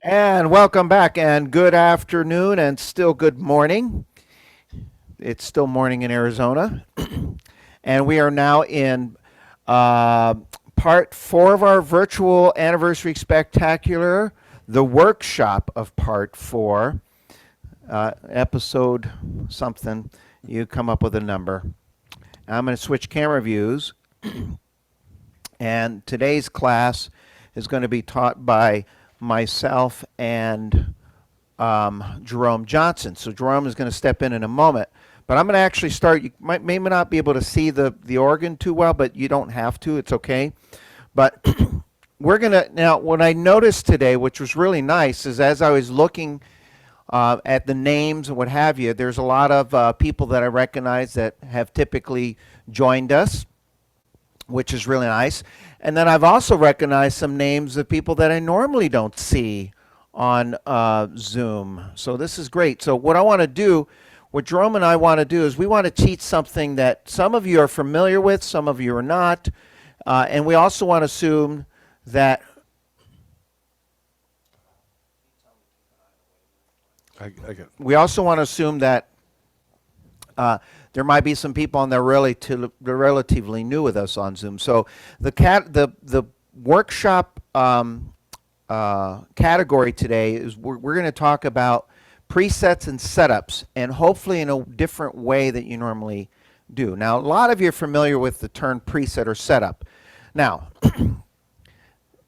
And welcome back, and good afternoon, and still good morning. It's still morning in Arizona, and we are now in uh, part four of our virtual anniversary spectacular, the workshop of part four, episode something. You come up with a number. I'm going to switch camera views, and today's class is going to be taught by myself and Jerome Johnson. So Jerome is going to step in a moment. But I'm going to actually start. You may not be able to see the organ too well, but you don't have to. It's okay. But we're going to, now, what I noticed today, which was really nice, is as I was looking at the names and what have you, there's a lot of people that I recognize that have typically joined us, which is really nice. And then I've also recognized some names of people that I normally don't see on Zoom. So this is great. So what I want to do, what Jerome and I want to do is we want to teach something that some of you are familiar with, some of you are not. And we also want to assume that we also want to assume that there might be some on there relatively new with us on Zoom. So the workshop category today is we're going to talk about presets and setups, and hopefully in a different way that you normally do. Now, a lot of you are familiar with the term preset or setup. Now,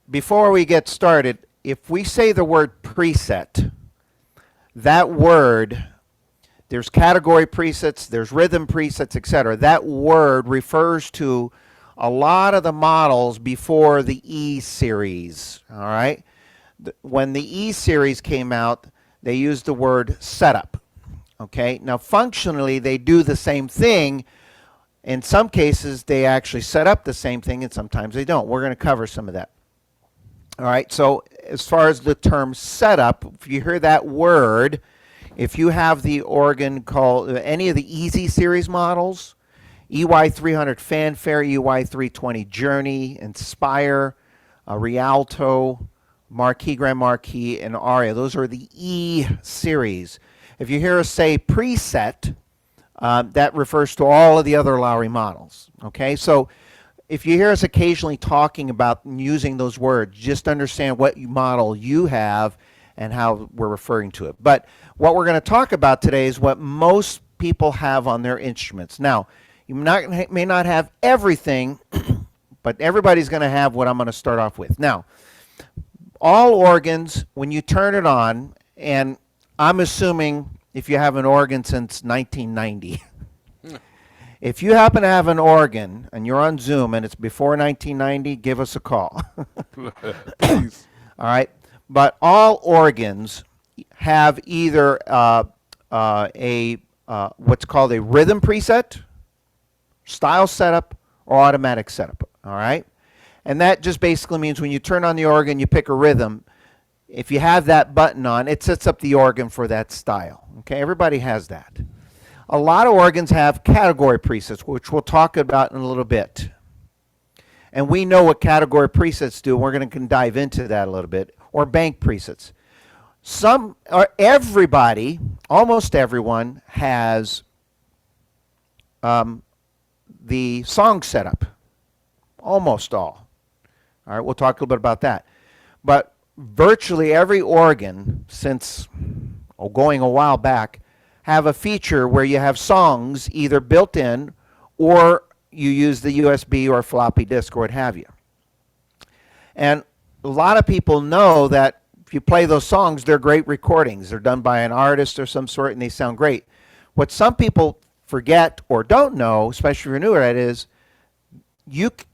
before we get started, if we say the word preset, that word, there's category presets, there's rhythm presets, etc. That word refers to a lot of the models before the E series, all right? When the E series came out, they used the word setup, okay? Now, functionally, they do the same thing. In some cases, they actually set up the same thing, and sometimes they don't. We're going to cover some of that. All right, so as far as the term setup, if you hear that word, if you have the organ called any of the Easy series models, EY300 Fanfare, EY320 Journey, Inspire, Rialto, Marquis, Grand Marquis, and Aria. Those are the E series. If you hear us say preset, that refers to all of the other Lowrey models. Okay, so if you hear us occasionally talking about using those words, just understand what model you have and how we're referring to it. But what we're going to talk about today is what most people have on their instruments. Now, you may not have everything, but everybody's going to have what I'm going to start off with. Now, all organs, when you turn it on, and I'm assuming if you have an organ since 1990, if you happen to have an organ and you're on Zoom and it's before 1990, give us a call. Please. All right? But all organs have either what's called a rhythm preset, style setup, or automatic setup. All right? And that just basically means when you turn on the organ, you pick a rhythm. If you have that button on, it sets up the organ for that style. Okay? Everybody has that. A lot of organs have category presets, which we'll talk about in a little bit. And we know what category presets do, and we're going to dive into that a little bit, or bank presets. Everybody, almost everyone, has the song setup. Almost all. All right, we'll talk a little bit about that. But virtually every organ, since going a while back, have a feature where you have songs either built in or you use the USB or floppy disk or what have you. And a lot of people know that if you play those songs, they're great recordings. They're done by an artist or some sort and they sound great. What some people forget or don't know, especially if you're newer at it, is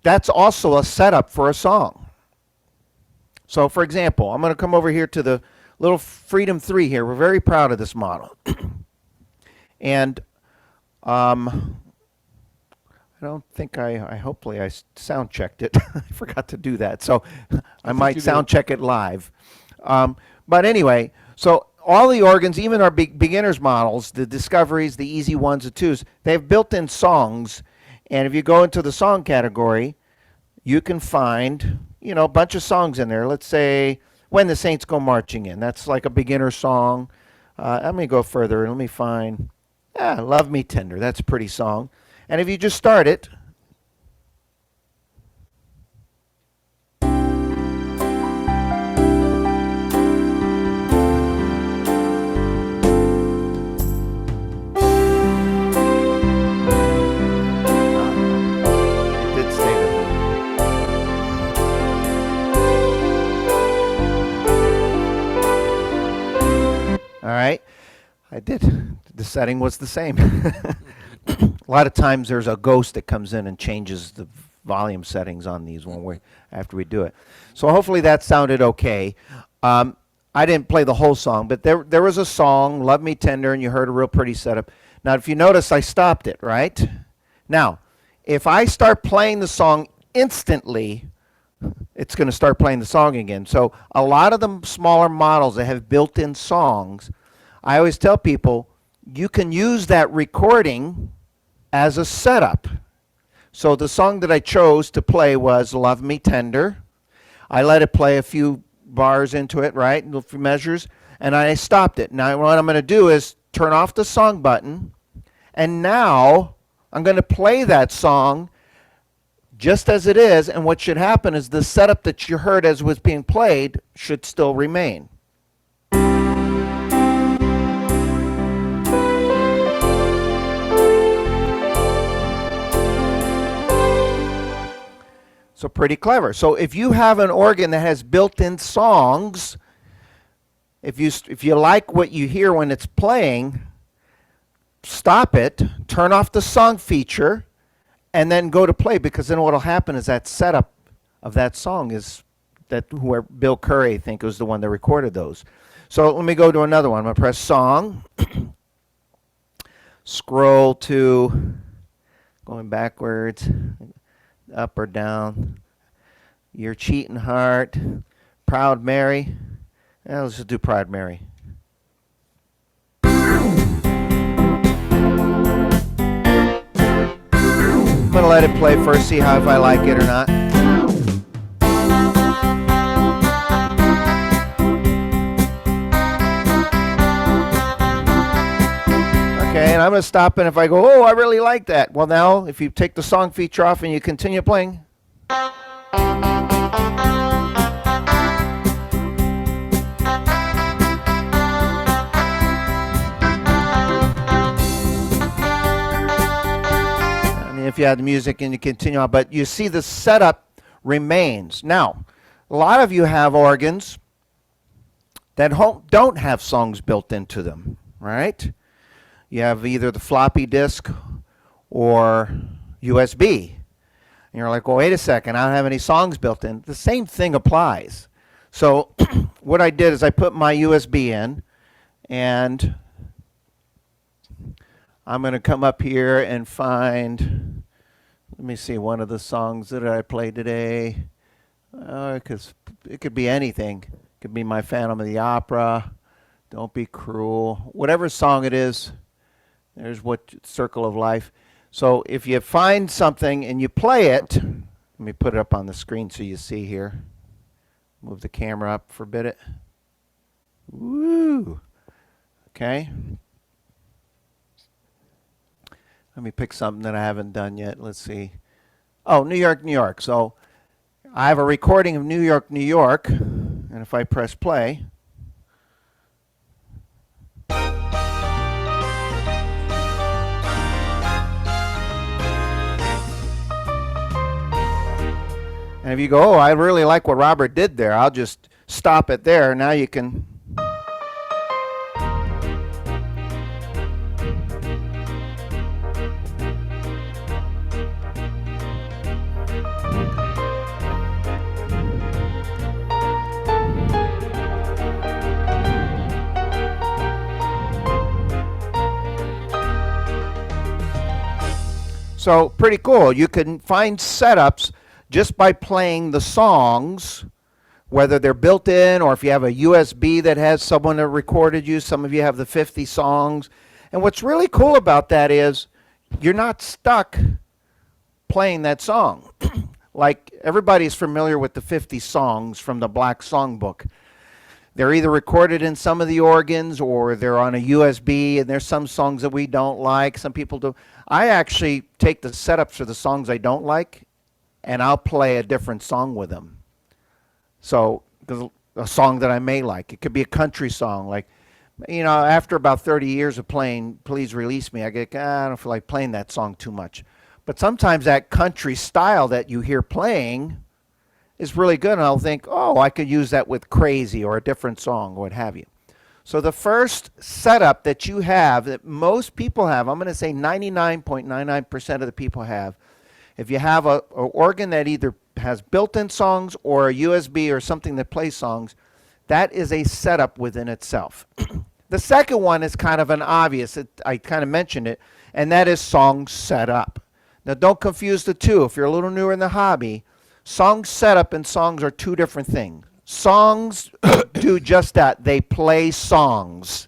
that's also a setup for a song. So for example, I'm going to come over here to the little Freedom 3 here. We're very proud of this model. And I don't think hopefully I sound checked it. I forgot to do that. So I might sound check it live. But anyway, so all the organs, even our beginners models, the Discoveries, the Easy 1s, the 2s, they have built-in songs. And if you go into the song category, you can find, a bunch of songs in there. Let's say When the Saints Go Marching In. That's like a beginner song. Let me go further. Let me find, Love Me Tender. That's a pretty song. And if you just start it, it did stay there. All right. I did. The setting was the same. A lot of times there's a ghost that comes in and changes the volume settings on these after we do it. So hopefully that sounded okay. I didn't play the whole song, but there was a song, Love Me Tender, and you heard a real pretty setup. Now, if you notice, I stopped it, right? Now, if I start playing the song instantly, it's going to start playing the song again. So a lot of the smaller models that have built-in songs, I always tell people, you can use that recording as a setup. So the song that I chose to play was Love Me Tender. I let it play a few bars into it, right, a few measures, and I stopped it. Now what I'm going to do is turn off the song button, and now I'm going to play that song just as it is, and what should happen is the setup that you heard as was being played should still remain. So pretty clever. So if you have an organ that has built-in songs, if you like what you hear when it's playing, stop it, turn off the song feature, and then go to play, because then what will happen is that setup of that song is that whoever Bill Curry, I think, was the one that recorded those. So let me go to another one. I'm going to press song, scroll to, going backwards, up or down, Your Cheating Heart, Proud Mary. Let's just do Proud Mary. I'm going to let it play first, see if I like it or not. Okay, and I'm going to stop, and if I go, oh, I really like that. Well, now, if you take the song feature off and you continue playing. If you have the music and you continue on, but you see the setup remains. Now, a lot of you have organs that don't have songs built into them, right? You have either the floppy disk or USB. And you're like, well, wait a second, I don't have any songs built in. The same thing applies. So what I did is I put my USB in, and I'm going to come up here and find, let me see, one of the songs that I played today. Because it could be anything. It could be my Phantom of the Opera, Don't Be Cruel, whatever song it is. There's what Circle of Life. So if you find something and you play it, let me put it up on the screen so you see here. Move the camera up for a bit. Woo! Okay. Let me pick something that I haven't done yet. Let's see. Oh, New York, New York. So I have a recording of New York, New York. And if I press play. And if you go, oh, I really like what Robert did there, I'll just stop it there. Now you can. So pretty cool. You can find setups just by playing the songs, whether they're built in or if you have a USB that has someone that recorded you. Some of you have the 50 songs. And what's really cool about that is you're not stuck playing that song. Like everybody's familiar with the 50 songs from the Black Songbook. They're either recorded in some of the organs or they're on a USB, and there's some songs that we don't like. Some people do. I actually take the setups for the songs I don't like, and I'll play a different song with them. So, 'cause a song that I may like. It could be a country song. Like, after about 30 years of playing Please Release Me, I get, I don't feel like playing that song too much. But sometimes that country style that you hear playing is really good, and I'll think, oh, I could use that with Crazy or a different song or what have you. So the first setup that you have, that most people have, I'm going to say 99.99% of the people have, if you have an organ that either has built-in songs or a USB or something that plays songs, that is a setup within itself. The second one is kind of an obvious, I kind of mentioned it, and that is song setup. Now don't confuse the two. If you're a little newer in the hobby, song setup and songs are two different things. Songs do just that. They play songs.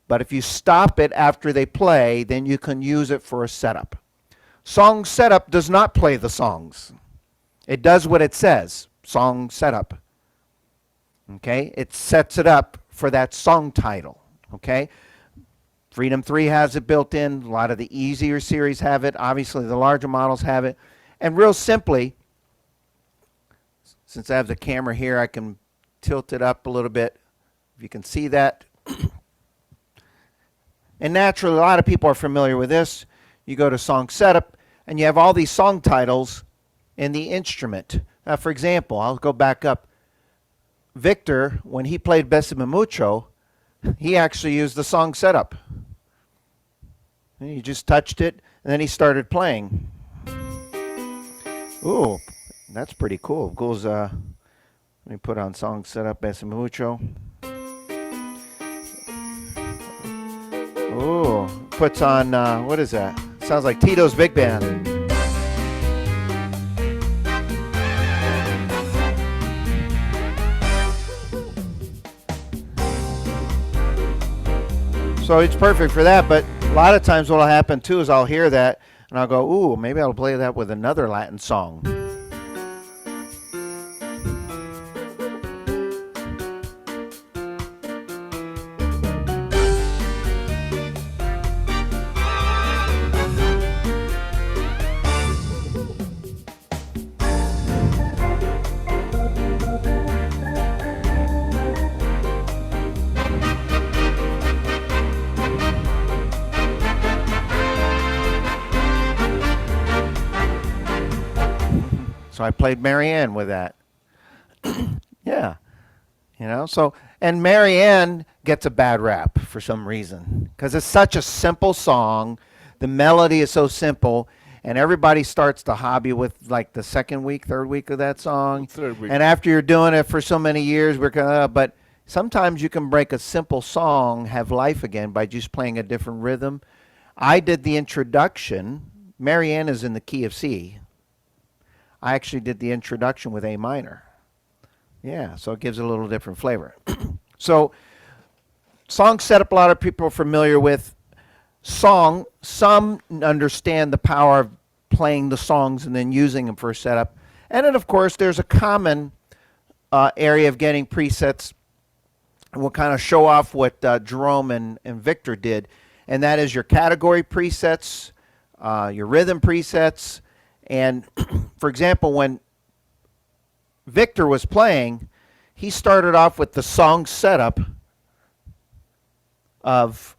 But if you stop it after they play, then you can use it for a setup. Song setup does not play the songs. It does what it says, song setup. Okay? It sets it up for that song title. Okay? Freedom 3 has it built in. A lot of the easier series have it. Obviously, the larger models have it. And real simply, since I have the camera here, I can tilt it up a little bit. If you can see that. And naturally, a lot of people are familiar with this. You go to song setup, and you have all these song titles in the instrument. Now, for example, I'll go back up. Victor, when he played Besame Mucho, he actually used the song setup. And he just touched it, and then he started playing. Ooh, that's pretty cool. It goes, let me put on song setup, Besame Mucho. Ooh, puts on, what is that? Sounds like Tito's Big Band. So it's perfect for that, but a lot of times what will happen too is I'll hear that and I'll go, ooh, maybe I'll play that with another Latin song. So I played Marianne with that. Yeah. So, and Marianne gets a bad rap for some reason because it's such a simple song. The melody is so simple, and everybody starts the hobby with like the second week, third week of that song. Third week. And after you're doing it for so many years, but sometimes you can break a simple song, have life again by just playing a different rhythm. I did the introduction. Marianne is in the key of C. I actually did the introduction with A minor. Yeah, so it gives it a little different flavor. So, song setup, a lot of people are familiar with. Song, some understand the power of playing the songs and then using them for a setup. And then, of course, there's a common area of getting presets. We'll kind of show off what Jerome and Victor did, and that is your category presets, your rhythm presets. And for example, when Victor was playing, he started off with the song setup of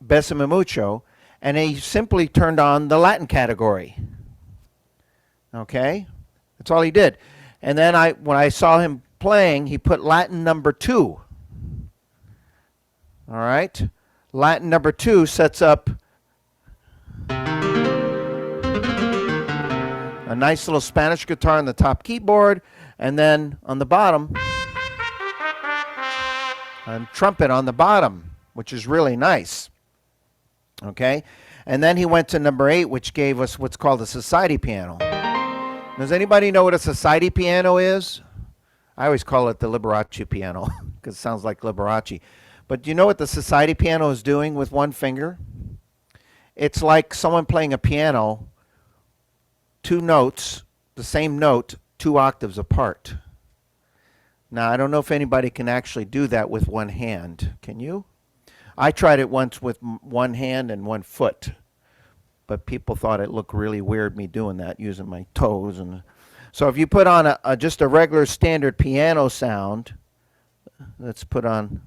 Besame Mucho, and he simply turned on the Latin category. Okay? That's all he did. And then when I saw him playing, he put Latin number 2. All right? Latin number 2 sets up a nice little Spanish guitar on the top keyboard, and then on the bottom, a trumpet on the bottom, which is really nice. Okay? And then he went to number 8, which gave us what's called a society piano. Does anybody know what a society piano is? I always call it the Liberace piano, because it sounds like Liberace. But do you know what the society piano is doing with one finger? It's like someone playing a piano, 2 notes, the same note, 2 octaves apart. Now, I don't know if anybody can actually do that with one hand. Can you? I tried it once with one hand and one foot, but people thought it looked really weird me doing that using my toes. And so if you put on just a regular standard piano sound, let's put on,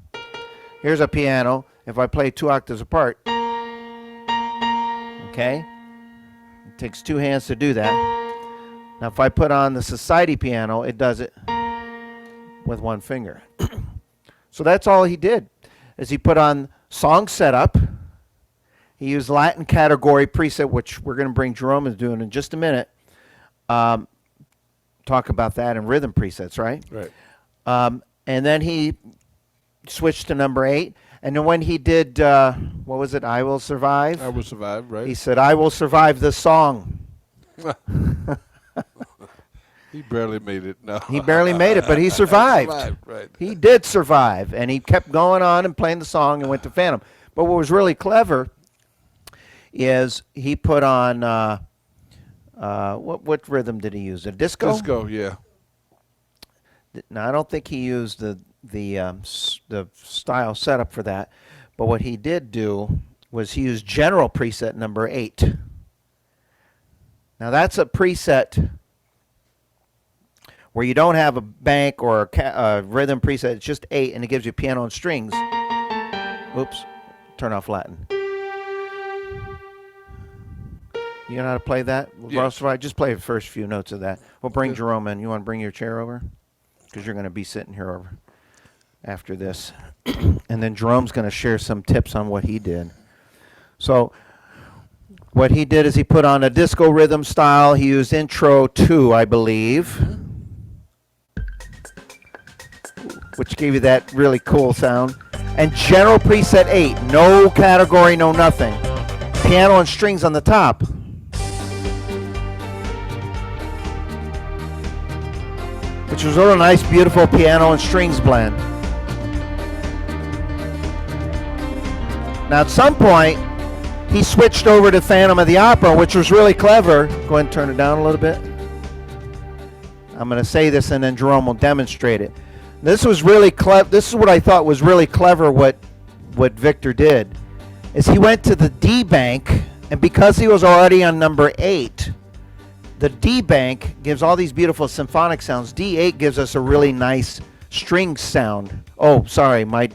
here's a piano. If I play 2 octaves apart, okay, it takes 2 hands to do that. Now if I put on the society piano, it does it with 1 finger. So that's all he did, is he put on song setup. He used Latin category preset, which we're going to bring Jerome is doing in just a minute. Talk about that, and rhythm presets, right? Right. And then he switched to number 8. And then when he did, what was it, I Will Survive? I Will Survive, right? He said, I will survive the song. He barely made it. No. He barely made it, but he survived. Right. He did survive, and he kept going on and playing the song and went to Phantom. But what was really clever is he put on, what rhythm did he use? A disco? Disco, yeah. Now, I don't think he used the style setup for that, but what he did do was he used general preset number 8. Now, that's a preset where you don't have a bank or a rhythm preset. It's just 8, and it gives you piano and strings. Oops, turn off Latin. You know how to play that? Yeah. Just play the first few notes of that. We'll bring Jerome in. You want to bring your chair over? Because you're going to be sitting here over after this. And then Jerome's going to share some tips on what he did. So what he did is he put on a disco rhythm style. He used intro 2, I believe, which gave you that really cool sound. And general preset 8, no category, no nothing. Piano and strings on the top. Which was a real nice, beautiful piano and strings blend. Now at some point, he switched over to Phantom of the Opera, which was really clever. Go ahead and turn it down a little bit. I'm going to say this and then Jerome will demonstrate it. This was really clever. This is what I thought was really clever what Victor did. Is he went to the D bank, and because he was already on number 8, the D bank gives all these beautiful symphonic sounds. D8 gives us a really nice string sound. Oh, sorry, my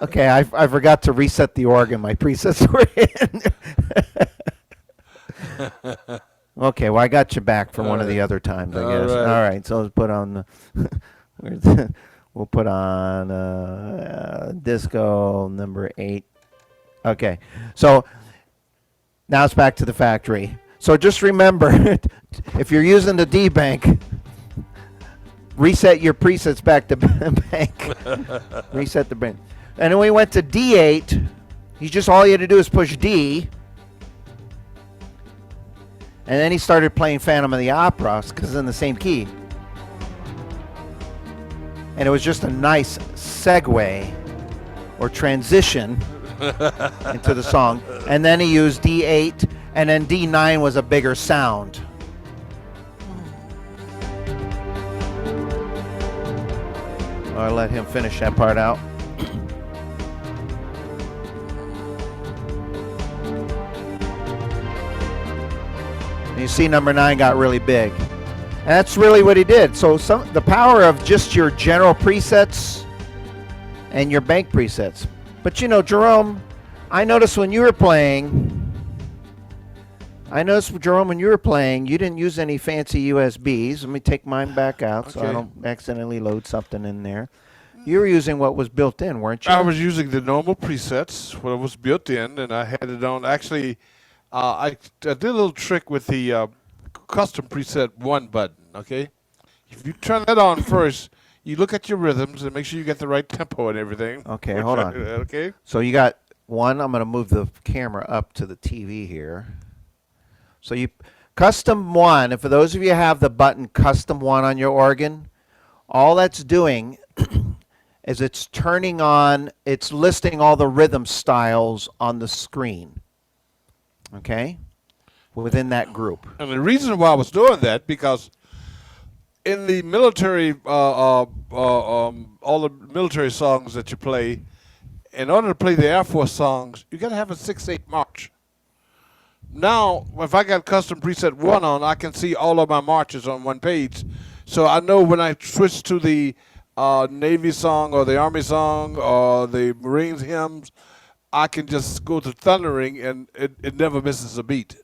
okay, I forgot to reset the organ. My presets were in. Okay, well, I got you back for one of the other times, I guess. Right. All right, so let's put on we'll put on disco number 8. Okay, so now it's back to the factory. So just remember, if you're using the D bank, reset your presets back to bank. Reset the bank. And then we went to D8. All you had to do is push D. And then he started playing Phantom of the Opera because it's in the same key. And it was just a nice segue or transition into the song. And then he used D8, and then D9 was a bigger sound. I'll let him finish that part out. And you see number 9 got really big. And that's really what he did. So the power of just your general presets and your bank presets. But Jerome, I noticed when you were playing, you didn't use any fancy USBs. Let me take mine back out so I don't accidentally load something in there. You were using what was built in, weren't you? I was using the normal presets, what was built in, and I had it on. Actually, I did a little trick with the custom preset 1 button, okay? If you turn that on first, you look at your rhythms and make sure you get the right tempo and everything. Okay, hold on. Okay? So you got 1. I'm going to move the camera up to the TV here. So you custom 1, and for those of you who have the button custom 1 on your organ, all that's doing is it's turning on, it's listing all the rhythm styles on the screen. Okay? within that group. And the reason why I was doing that, because in the military, all the military songs that you play, in order to play the Air Force songs, you got to have a 6/8 march. Now, if I got custom preset 1 on, I can see all of my marches on one page. So I know when I switch to the Navy song or the Army song or the Marines hymns, I can just go to thundering and it never misses a beat.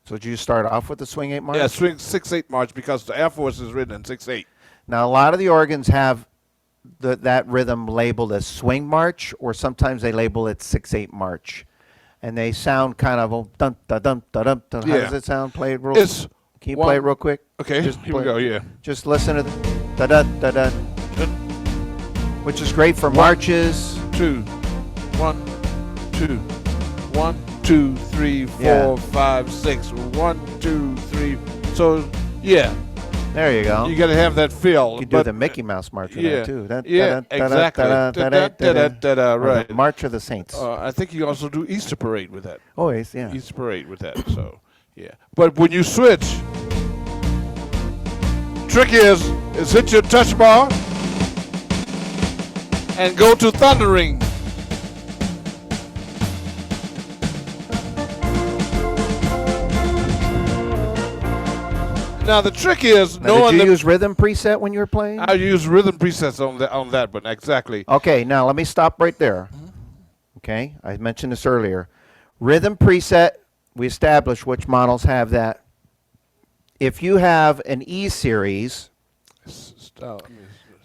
So did you start off with the swing 8 march? Yeah, swing 6/8 march, because the Air Force is written in 6/8. Now, a lot of the organs have that rhythm labeled as swing march, or sometimes they label it 6/8 march. And they sound kind of dun dun dun dun dun. Dun. How Yeah. does it sound? Play it real. It's Can you one- play it real quick? Okay, Just here we play- go. Yeah. Just listen to the da da da da, which is great for marches. 2, 1, 2, 1, 2, 3, 4, Yeah. 5, 6, 1, 2, 3. So yeah, There you go. you got to have that feel. You could do the Mickey Mouse march with yeah, that too. Da, yeah, da, da, exactly. da, da, da, da, da, da. Or Right. the March of the Saints. I think you also do Easter Parade with that. Always, yeah. Easter Parade with that. So yeah, but when you switch, trick is hit your touch bar and go to thundering. Now the trick is Now, knowing did you that use rhythm preset when you were playing? I use rhythm presets on that one exactly. Okay, now let me stop right there. Okay, I mentioned this earlier. Rhythm preset, we established which models have that. If you have an E series,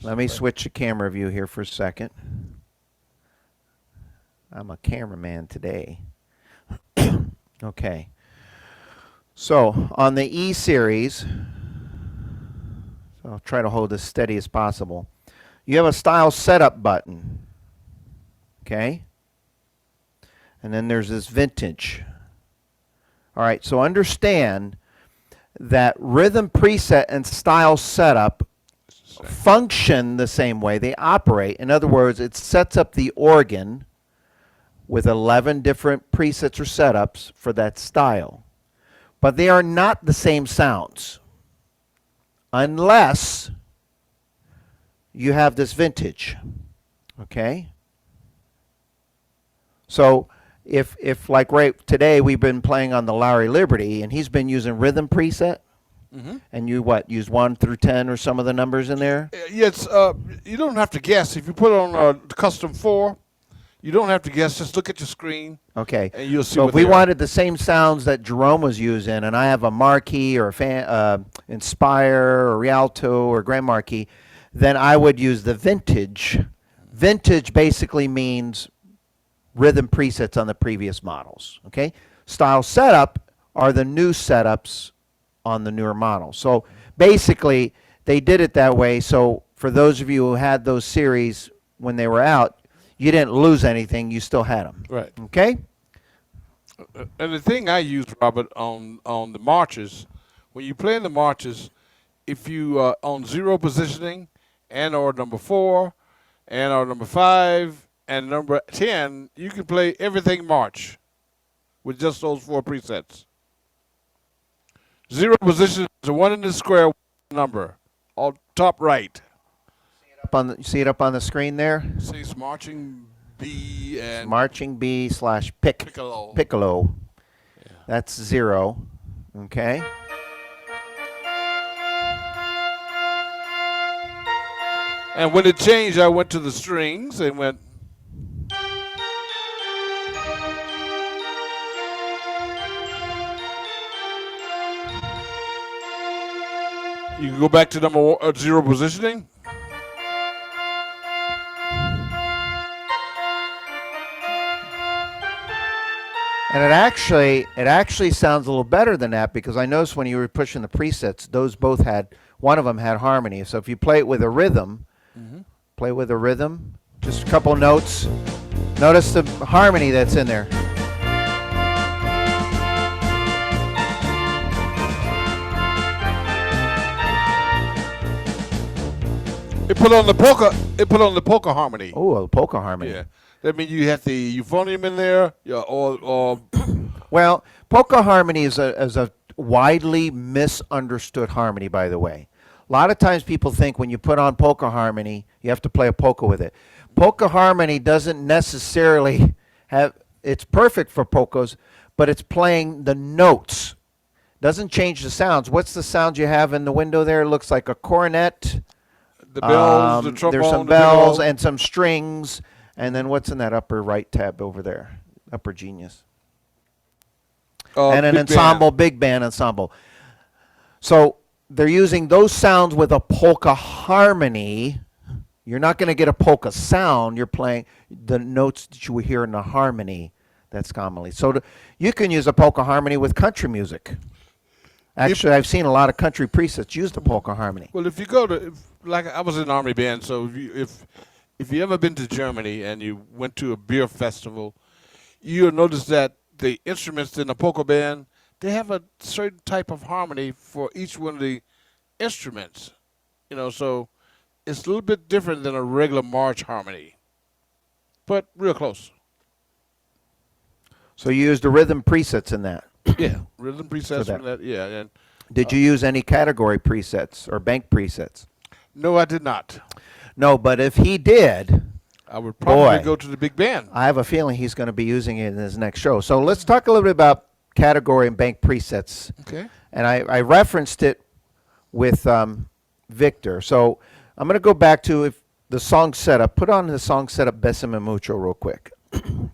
let me switch the camera view here for a second. I'm a cameraman today. Okay. So on the E series, so I'll try to hold as steady as possible. You have a style setup button. Okay? And then there's this vintage. All right, so understand that rhythm preset and style setup function the same way. They operate. In other words, it sets up the organ with 11 different presets or setups for that style. But they are not the same sounds unless you have this vintage. Okay? So if like right today we've been playing on the Lowrey Liberty and he's been using rhythm preset, and you use 1 through 10 or some of the numbers in there? Yes, you don't have to guess. If you put it on custom 4, you don't have to guess. Just look at your screen. Okay. And you'll see So what if we they are. wanted the same sounds that Jerome was using, and I have a Marquis or a Inspire or Rialto or Grand Marquis, then I would use the vintage. Vintage basically means rhythm presets on the previous models. Okay. Style setup are the new setups on the newer models. So basically, they did it that way. So for those of you who had those series when they were out, you didn't lose anything. You still had them. Right. Okay. And the thing I use, Robert, on the marches, when you play in the marches, if you on 0 positioning and or number 4 and or number 5 and number 10, you can play everything march with just those 4 presets. 0 position is the one in the square number, all top right. See it up on the screen there? Says marching B and Marching B / piccolo. piccolo. Yeah. That's 0. Okay. And when it changed, I went to the strings and went. You can go back to number 0 positioning. And it actually sounds a little better than that, because I noticed when you were pushing the presets, those both had, one of them had harmony. So if you play it with a rhythm, just a couple notes, notice the harmony that's in there. It put on the polka harmony. Oh, a polka harmony. Yeah, that means you have the euphonium in there, or Well, polka harmony is a widely misunderstood harmony, by the way. A lot of times people think when you put on polka harmony, you have to play a polka with it. Polka harmony doesn't necessarily have, it's perfect for polkas, but it's playing the notes. Doesn't change the sounds. What's the sound you have in the window there? It looks like a cornet. The bells, the trombone, there's some the bells piccolo. and some strings. And then what's in that upper right tab over there? Upper genius. And an Big ensemble, band. big band ensemble. So they're using those sounds with a polka harmony. You're not going to get a polka sound. You're playing the notes that you would hear in the harmony. That's commonly. So you can use a polka harmony with country music. Actually, I've seen a lot of country presets use the polka harmony. Well, if you go to, like I was in an army band, so if you ever been to Germany and you went to a beer festival, you'll notice that the instruments in the polka band, they have a certain type of harmony for each one of the instruments. So it's a little bit different than a regular march harmony, but real close. So you use the rhythm presets in that. Yeah, rhythm presets that. from that. Yeah, and Did you use any category presets or bank presets? no, I did not. No, but if he did, I would probably Boy. go to the big band. I have a feeling he's going to be using it in his next show. So let's talk a little bit about category and bank presets. Okay. And I referenced it with Victor. So I'm going to go back to if the song setup. Put on the song setup Besame Mucho real quick. I'm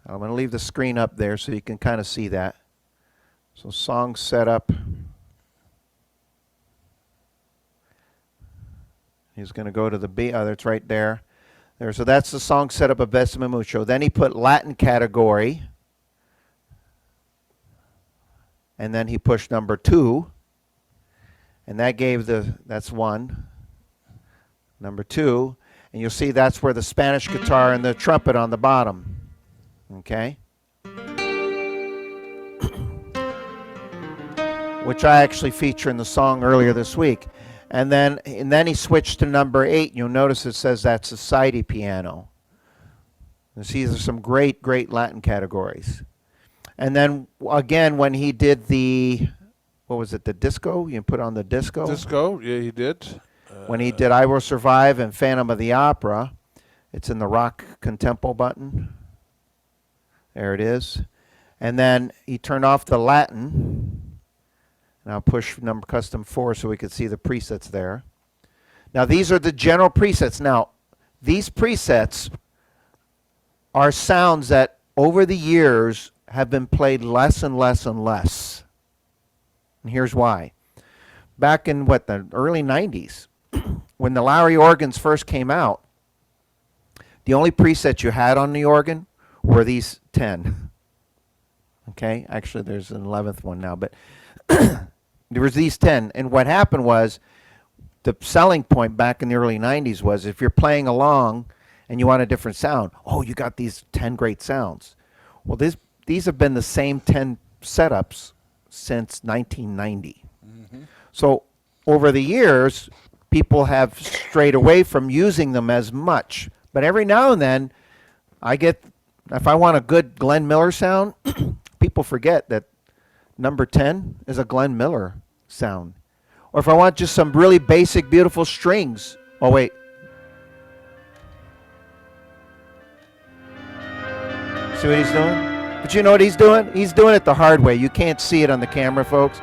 going to leave the screen up there so you can kind of see that. So song setup. He's going to go to the B. Oh, that's right there. So that's the song setup of Besame Mucho. Then he put Latin category. And then he pushed number 2. And that gave that's 1. Number 2. And you'll see that's where the Spanish guitar and the trumpet on the bottom. Okay? Which I actually feature in the song earlier this week. And then he switched to number 8. You'll notice it says that's a Society piano. You see, there's some great Latin categories. And then again, when he did the, what was it, the disco? You put on the disco? Disco, yeah, he did. When he did I Will Survive and Phantom of the Opera, it's in the rock contempo button. There it is. And then he turned off the Latin. And I'll push number custom 4 so we can see the presets there. Now these are the general presets. Now these presets are sounds that over the years have been played less and less and less. And here's why. Back in the early 90s, when the Lowrey organs first came out, the only presets you had on the organ were these 10. Okay? Actually, there's an 11th one now, but there was these 10. And what happened was, the selling point back in the early 90s was if you're playing along and you want a different sound, oh, you got these 10 great sounds. Well, these have been the same 10 setups since 1990. Mm-hmm. So over the years, people have strayed away from using them as much. But every now and then, if I want a good Glenn Miller sound, people forget that number 10 is a Glenn Miller sound. Or if I want just some really basic, beautiful strings. Oh, wait. See what he's doing? But you know what he's doing? He's doing it the hard way. You can't see it on the camera, folks.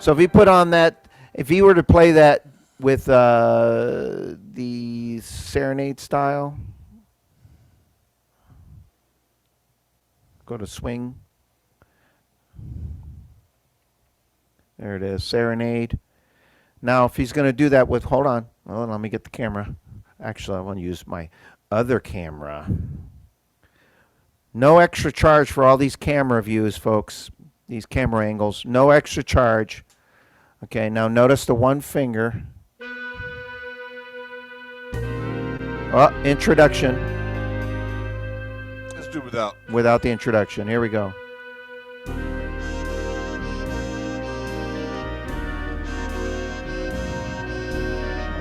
So if he put on that, if he were to play that with the serenade style, go to swing. There it is, serenade. Now, if he's going to do that with, hold on, let me get the camera. Actually, I want to use my other camera. No extra charge for all these camera views, folks. These camera angles. No extra charge. Okay, now notice the one finger. Oh, introduction. Let's do without. Without the introduction. Here we go.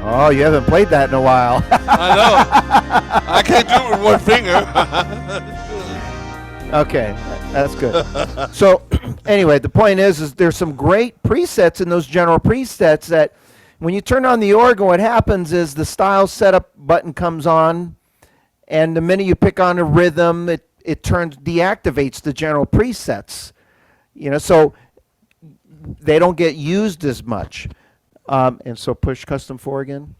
Oh, you haven't played that in a while. I know. I can't do it with one finger. Okay, that's good. So anyway, the point is there's some great presets in those general presets that when you turn on the organ, what happens is the style setup button comes on, and the minute you pick on a rhythm, it deactivates the general presets. So they don't get used as much. And so push custom 4 again.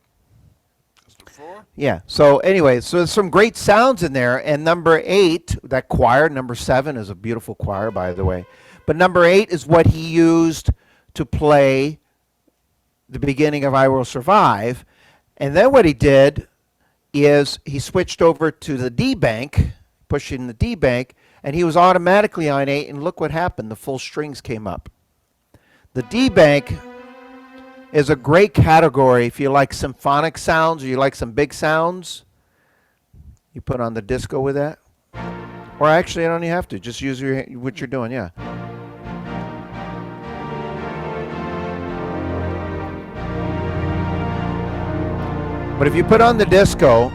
Custom 4? Yeah. So anyway, so there's some great sounds in there. And number 8, that choir, number 7 is a beautiful choir, by the way. But number 8 is what he used to play the beginning of I Will Survive. And then what he did is he switched over to the D bank, pushing the D bank, and he was automatically on 8. And look what happened. The full strings came up. The D bank is a great category if you like symphonic sounds or you like some big sounds. You put on the disco with that. Or actually, you don't even have to. Just use what you're doing, yeah. But if you put on the disco,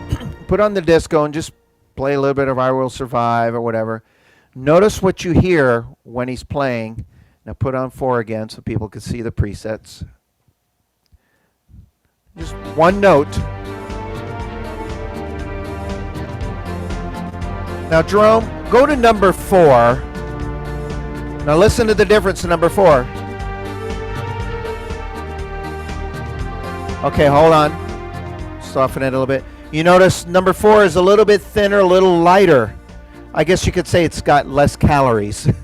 and just play a little bit of I Will Survive or whatever, notice what you hear when he's playing. Now put on 4 again so people can see the presets. Just one note. Now, Jerome, go to number 4. Now listen to the difference in number 4. Okay, hold on. Soften it a little bit. You notice number 4 is a little bit thinner, a little lighter. I guess you could say it's got less calories. It's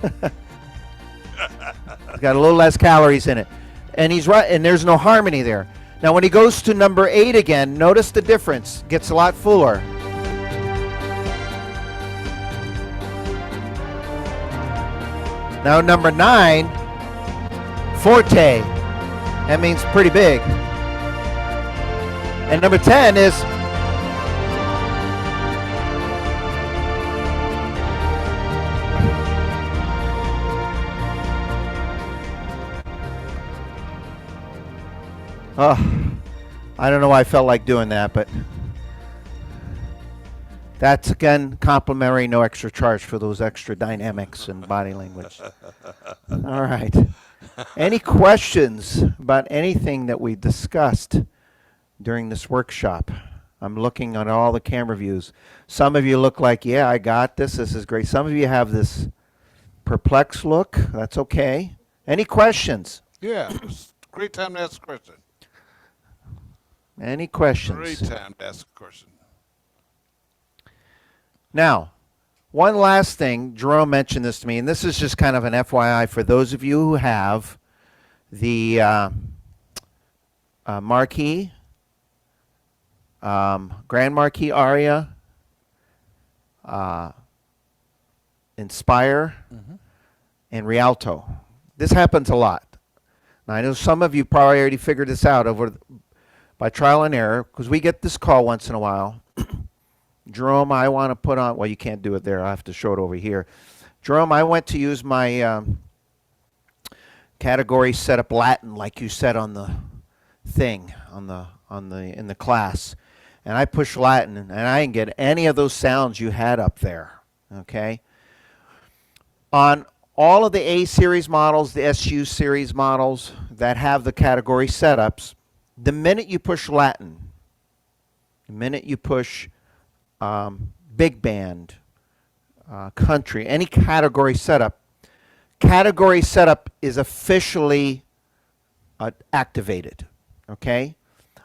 got a little less calories in it. And he's right, and there's no harmony there. Now when he goes to number 8 again, notice the difference. Gets a lot fuller. Now number 9, forte. That means pretty big. And number 10 is I don't know why I felt like doing that, but that's, again, complimentary, no extra charge for those extra dynamics and body language. All right. Any questions about anything that we discussed during this workshop? I'm looking at all the camera views. Some of you look like, yeah, I got this. This is great. Some of you have this perplexed look. That's okay. Any questions? Yeah, it's a great time to ask a question. Any questions? Great time to ask a question. Now, one last thing. Jerome mentioned this to me, and this is just kind of an FYI for those of you who have the Marquis, Grand Marquis Aria, Inspire, and Rialto. This happens a lot. Now, I know some of you probably already figured this out by trial and error, because we get this call once in a while. Jerome, I want to put on, well, you can't do it there. I have to show it over here. Jerome, I went to use my category setup Latin, like you said on the thing, in the class. And I pushed Latin, and I didn't get any of those sounds you had up there, okay? On all of the A series models, the SU series models that have the category setups, the minute you push Latin, the minute you push big band, country, any category setup is officially activated, okay?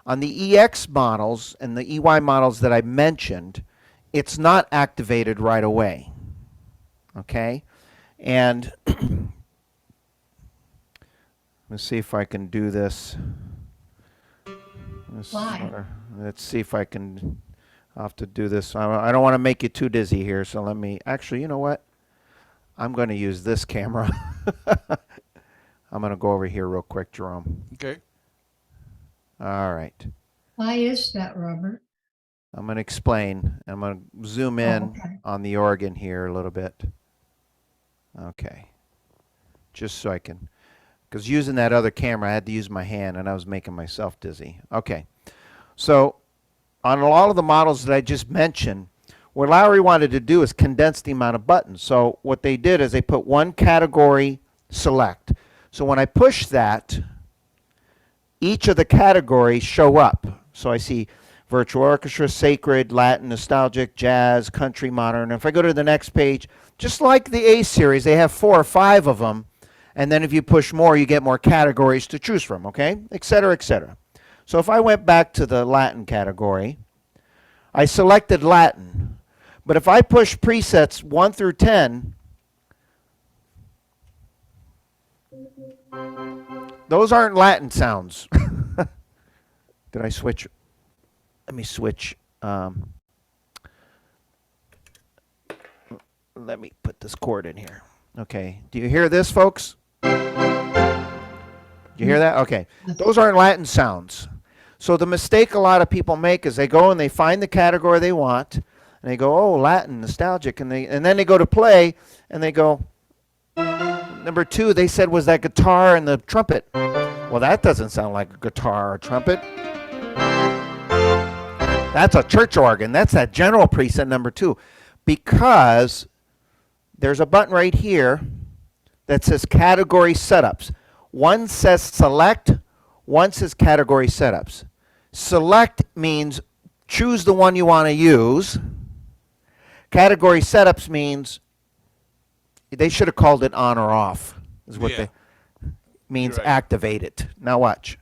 On the EX models and the EY models that I mentioned, it's not activated right away, okay? And let's see if I can do this. Let's see if I can. I'll have to do this. I don't want to make you too dizzy here, so let me. Actually, you know what? I'm going to use this camera. I'm going to go over here real quick, Jerome. Okay. All right. Why is that, Robert? I'm going to explain. I'm going to zoom in on the organ here a little bit. Okay. Just so I can. Because using that other camera, I had to use my hand, and I was making myself dizzy. Okay. So on a lot of the models that I just mentioned, What Lowry wanted to do is condense the amount of buttons. So what they did is they put one category select. So when I push that, each of the categories show up. So I see virtual orchestra, sacred, Latin, nostalgic, jazz, country, modern. If I go to the next page, just like the A series, they have 4 or 5 of them. And then if you push more, you get more categories to choose from, okay? Et cetera, et cetera. So if I went back to the Latin category, I selected Latin. But if I push presets 1 through 10, those aren't Latin sounds. Did I switch? Let me switch. Let me put this chord in here. Okay. Do you hear this, folks? Do you hear that? Okay. Those aren't Latin sounds. So the mistake a lot of people make is they go and they find the category they want, and they go, oh, Latin, nostalgic, and then they go to play, and they go, number 2, they said was that guitar and the trumpet. Well, that doesn't sound like a guitar or trumpet. That's a church organ. That's that general preset number 2. Because there's a button right here that says category setups. One says select, one says category setups. Select means choose the one you want to use. Category setups means they should have called it on or off, is what they means. Right. Activate it. Now watch.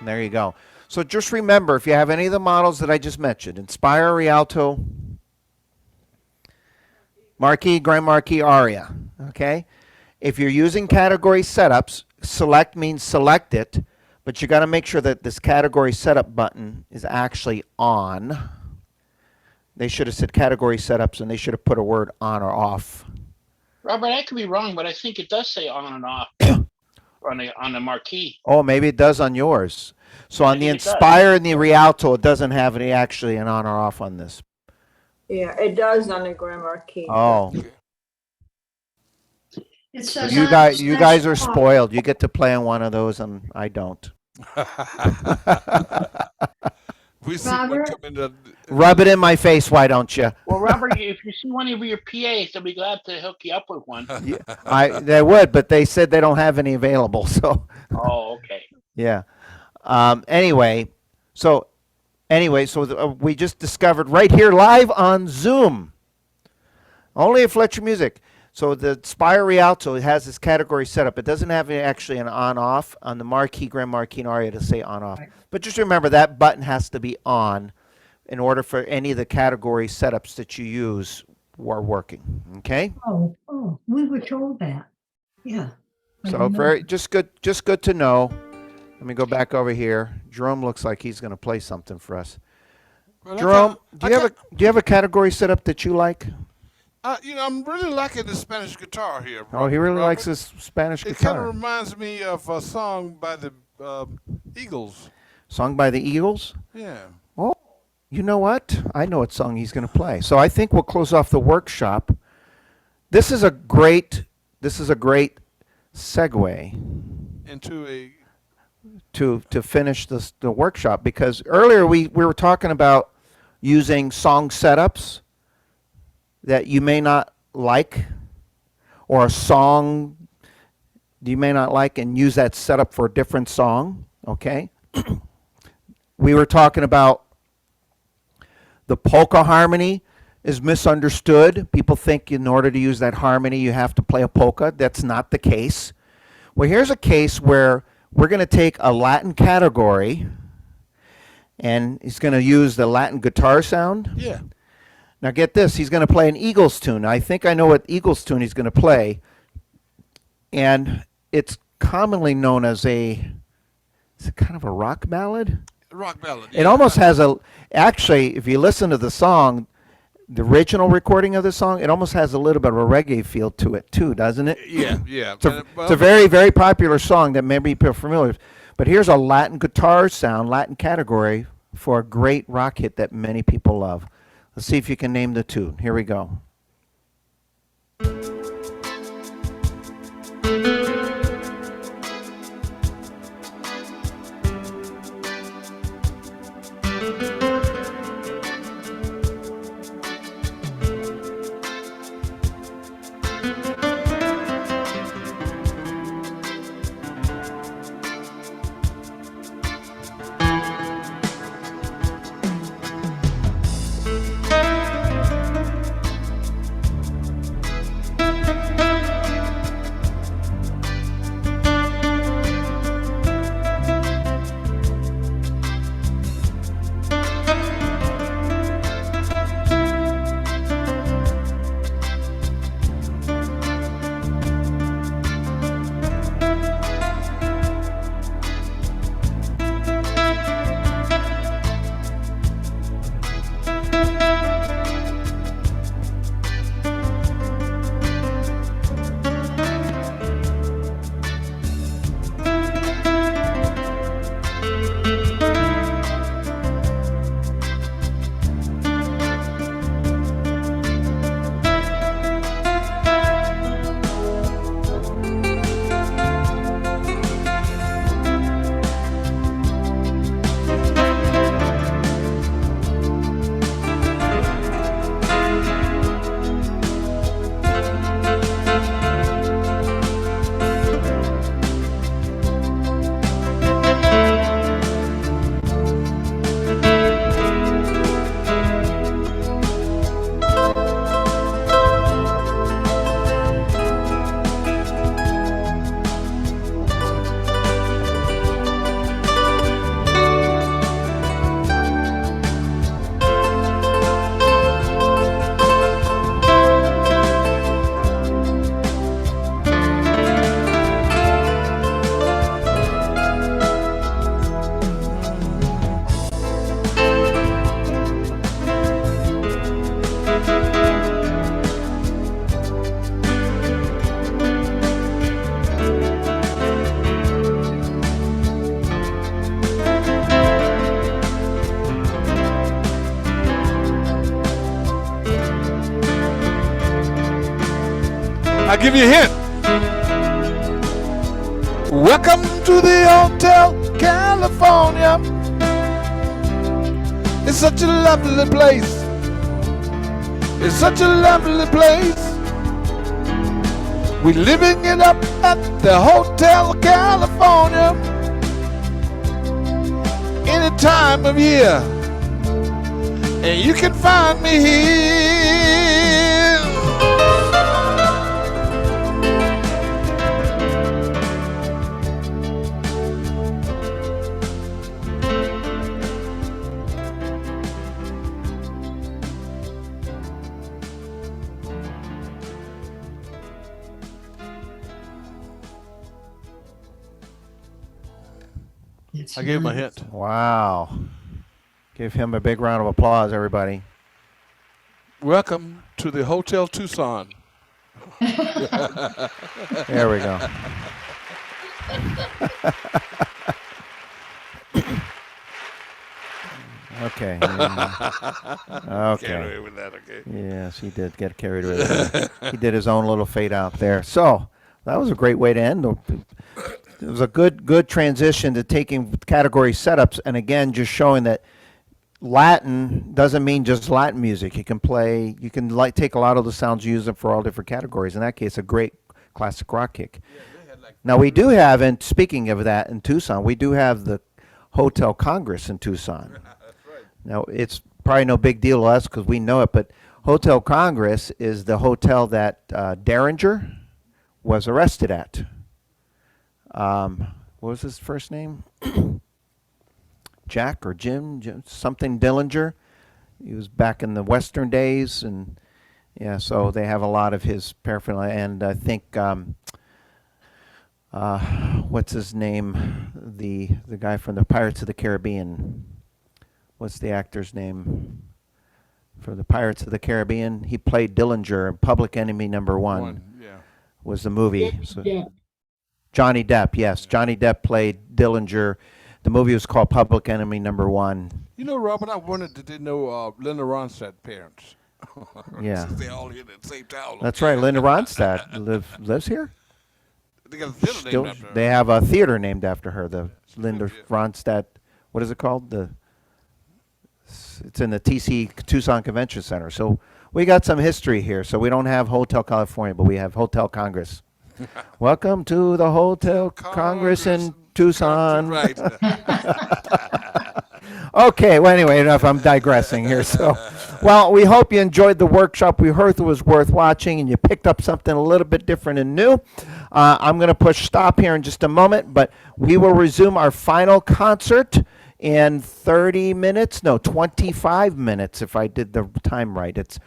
There you go. So just remember, if you have any of the models that I just mentioned, Inspire, Rialto, Marquis, Grand Marquis, Aria, okay? If you're using category setups, select means select it, but you got to make sure that this category setup button is actually on. They should have said category setups, and they should have put a word on or off. Robert, I could be wrong, but I think it does say on and off on the marquee. Oh, maybe it does on yours. So on the think it does. Inspire and the Rialto, it doesn't have any actually an on or off on this. Yeah, it does on the Grand Marquis. Oh, It says you on guys are slash off. spoiled. You get to play on one of those, and I don't. We see one Robert? coming to Rub it in my face, why don't you? Well, Robert, if you see one of your PAs, they'll be glad to hook you up with one. Yeah, they would, but they said they don't have any available. So Oh, okay. yeah. Anyway, so we just discovered right here live on Zoom, only at Fletcher Music. So the Spire Rialto, it has this category set up. It doesn't have actually an on-off on the Marquis, Grand Marquis, and Aria to say on-off. Right. But just remember that button has to be on in order for any of the category setups that you use are working. Okay. Oh, we were told that. Yeah. I So didn't know very that. just good to know. Let me go back over here. Jerome looks like he's going to play something for us. Well, Jerome, do you have a category setup that you like? I'm really liking the Spanish guitar here. Oh, he really Robert. likes this Spanish It kind guitar. of reminds me of a song by the Eagles. Song by the Eagles? Yeah. Oh, you know what? I know what song he's going to play. So I think we'll close off the workshop. This is a great segue Into a to finish the workshop, because earlier we were talking about using song setups that you may not like, or a song you may not like, and use that setup for a different song, okay? We were talking about the polka harmony is misunderstood. People think in order to use that harmony you have to play a polka. That's not the case. Well, here's a case where we're going to take a Latin category, and he's going to use the Latin guitar sound. yeah. Now get this, he's going to play an Eagles tune. I think I know what Eagles tune he's going to play. And it's commonly known as is it kind of a rock ballad? Rock ballad. It almost has actually, if you listen to the song, the original recording of the song, it almost has a little bit of a reggae feel to it too, doesn't it? Yeah, yeah. It's a very, very popular song that maybe people are familiar with. But here's a Latin guitar sound, Latin category, for a great rock hit that many people love. Let's see if you can name the tune. Here we go. I'll give you a hint. Welcome to the Hotel California. It's such a lovely place. It's such a lovely place. We're living it up at the Hotel California. Any time of year. And you can find me here. It's I gave him a nice. hint. Wow. Give him a big round of applause, everybody. Welcome to the Hotel Tucson. There we go. Okay. Okay. Carry away with that, okay? Yes, he did get carried away. He did his own little fade out there. So that was a great way to end. It was a good transition to taking category setups, and again, just showing that Latin doesn't mean just Latin music. You can take a lot of the sounds, use them for all different categories. In that case, a great classic rock kick. Now we do have, and speaking of that, in Tucson, we do have the Hotel Congress in Tucson. Now, it's probably no big deal to us because we know it, but Hotel Congress is the hotel that Derringer was arrested at. What was his first name? Jack or Jim, something Dillinger. He was back in the Western days, and yeah, so they have a lot of his paraphernalia. And I think, what's his name? The guy from the Pirates of the Caribbean. What's the actor's name for the Pirates of the Caribbean? He played Dillinger in Public Enemy #1. Yeah. Was the movie. So, Johnny Depp, yes. Johnny Depp played Dillinger. The movie was called Public Enemy #1. You know, Robert, I wondered did they know Linda Ronstadt parents? Yeah. Since they all here in the same town. That's right. Linda Ronstadt lives here. They got a theater Still, named after her. they have a theater named after her. The Linda yeah. Ronstadt. What is it called? It's in the TC Tucson Convention Center. So we got some history here. So we don't have Hotel California, but we have Hotel Congress. Welcome to the Hotel Congress in Tucson. Right. Okay, well, anyway, enough. I'm digressing here. So, well, we hope you enjoyed the workshop. We heard it was worth watching, and you picked up something a little bit different and new. I'm going to push stop here in just a moment, but we will resume our final concert in 30 minutes. No, 25 minutes, if I did the time right. It's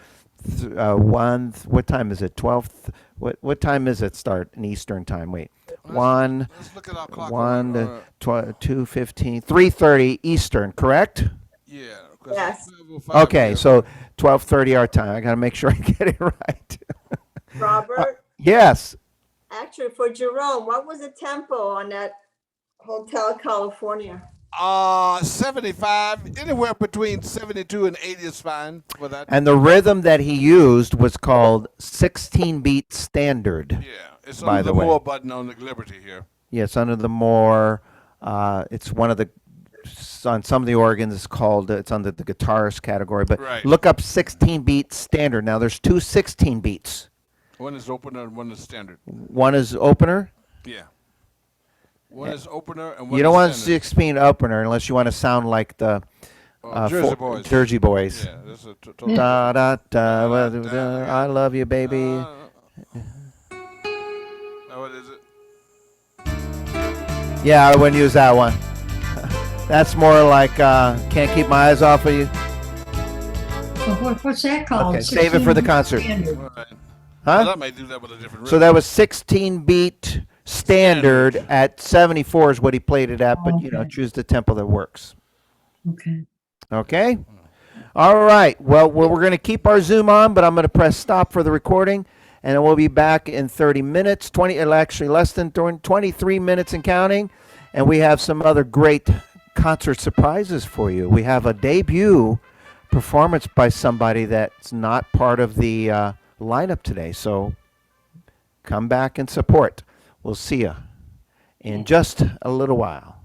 what time is it? 12. What time is it start in Eastern time? Wait. Let's look at our clock. 1 to 2:15, 3:30 Eastern, correct? Yeah. Yes. Okay, so 12:30 our time. I got to make sure I get it right. Robert, Yes. actually for Jerome, what was the tempo on that Hotel California? 75, anywhere between 72 and 80 is fine for that. And the rhythm that he used was called 16-beat standard. Yeah, it's by under the the way. more button on the Liberty here. Yes, under the more, it's one of the, on some of the organs it's called, it's under the guitarist category, but Right. look up 16-beat standard. Now there's two 16 beats. One is opener and one is standard. One is opener. Yeah. One is opener and one You don't is want standard. 16 opener unless you want to sound like the Jersey Boys. Jersey Boys. Yeah, that's a total. Da, da, da, da, I love you, baby. What is it? Yeah, I wouldn't use that one. That's more like can't keep my eyes off of you. So what's that called? Okay, save it for the 16 concert. standard. All right. Huh? Well, I might do that with a different So rhythm. that was 16-beat standard at 74 is what he played it at, but you know, Okay. choose the tempo that works. Okay. Okay? All right. Well, we're going to keep our Zoom on, but I'm going to press stop for the recording, and then we'll be back in 30 minutes, actually less than 23 minutes and counting, and we have some other great concert surprises for you. We have a debut performance by somebody that's not part of the lineup today, so Come back and support. We'll see you in just a little while.